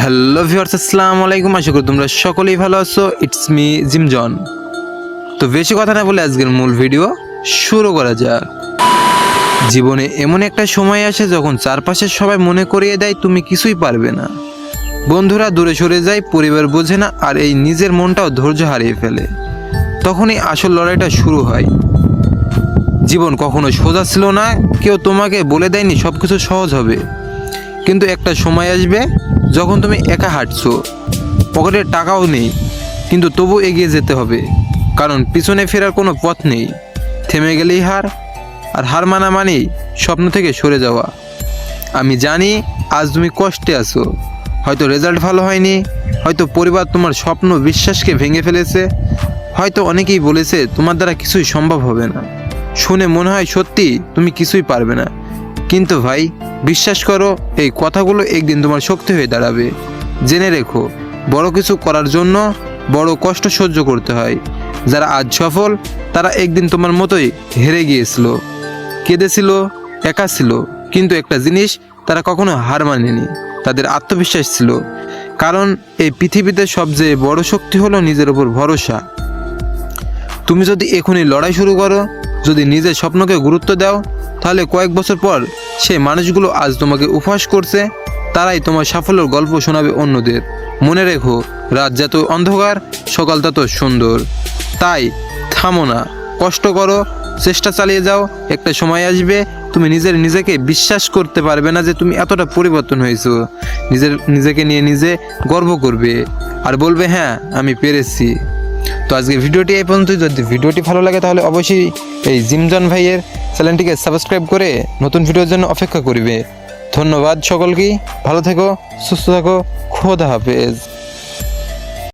Hello viewers, আসসালামু আলাইকুম। আশা করি তোমরা সকলেই ভালো আছো। ইটস মি জিমজন। তো বেশি কথা না বলে আজকের মূল ভিডিও শুরু করা যাক। জীবনে এমন একটা সময় আসে যখন চারপাশের সবাই মনে করিয়ে দেয় তুমি কিছুই পারবে না। বন্ধুরা দূরে সরে যায়, পরিবার বোঝে না, আর এই নিজের মনটাও ধৈর্য হারিয়ে ফেলে। তখনই আসল লড়াইটা শুরু হয়। জীবন কখনো সোজা ছিল না, কেউ তোমাকে বলে দেয়নি সব কিছু সহজ হবে। কিন্তু একটা সময় আসবে যখন তুমি একা হাঁটছো, পকেটে টাকাও নেই, কিন্তু তবু এগিয়ে যেতে হবে, কারণ পিছনে ফেরার কোনো পথ নেই। থেমে গেলেই হার, আর হার মানা মানেই স্বপ্ন থেকে সরে যাওয়া। আমি জানি আজ তুমি কষ্টে আছো, হয়তো রেজাল্ট ভালো হয়নি, হয়তো পরিবার তোমার স্বপ্ন বিশ্বাসকে ভেঙে ফেলেছে, হয়তো অনেকেই বলেছে তোমার দ্বারা কিছুই সম্ভব হবে না। শুনে মনে হয় সত্যি তুমি কিছুই পারবে না, কিন্তু ভাই বিশ্বাস করো, এই কথাগুলো একদিন তোমার শক্তি হয়ে দাঁড়াবে। জেনে রেখো, বড় কিছু করার জন্য বড় কষ্ট সহ্য করতে হয়। যারা আজ সফল তারা একদিন তোমার মতোই হেরে গিয়েছিল, কেঁদেছিল, একা ছিল, কিন্তু একটা জিনিস তারা কখনো হার মানেনি, তাদের আত্মবিশ্বাস ছিল। কারণ এই পৃথিবীতে সবচেয়ে বড় শক্তি হলো নিজের উপর ভরসা। তুমি যদি এখনই লড়াই শুরু করো, যদি নিজের স্বপ্নকে গুরুত্ব দাও, তাহলে কয়েক বছর পর সেই মানুষগুলো আজ তোমাকে উপহাস করছে, তারাই তোমার সাফল্যের গল্প শোনাবে অন্যদের। মনে রেখো, রাত যত অন্ধকার, সকাল তত সুন্দর। তাই থামো না, কষ্ট করো, চেষ্টা চালিয়ে যাও। একটা সময় আসবে তুমি নিজেকে বিশ্বাস করতে পারবে না যে তুমি এতটা পরিবর্তন হয়েছো। নিজেকে নিয়ে নিজে গর্ব করবে আর বলবে, হ্যাঁ আমি পেরেছি। তো আজকে ভিডিওটি এই পর্যন্তই। যদি ভিডিওটি ভালো লাগে তাহলে অবশ্যই এই জিমজন ভাইয়ের চ্যানেলটিকে সাবস্ক্রাইব করে নতুন ভিডিওর জন্য অপেক্ষা করবে। ধন্যবাদ সকলকেই। ভালো থেকো, সুস্থ থাকো, খোদা হাফেজ।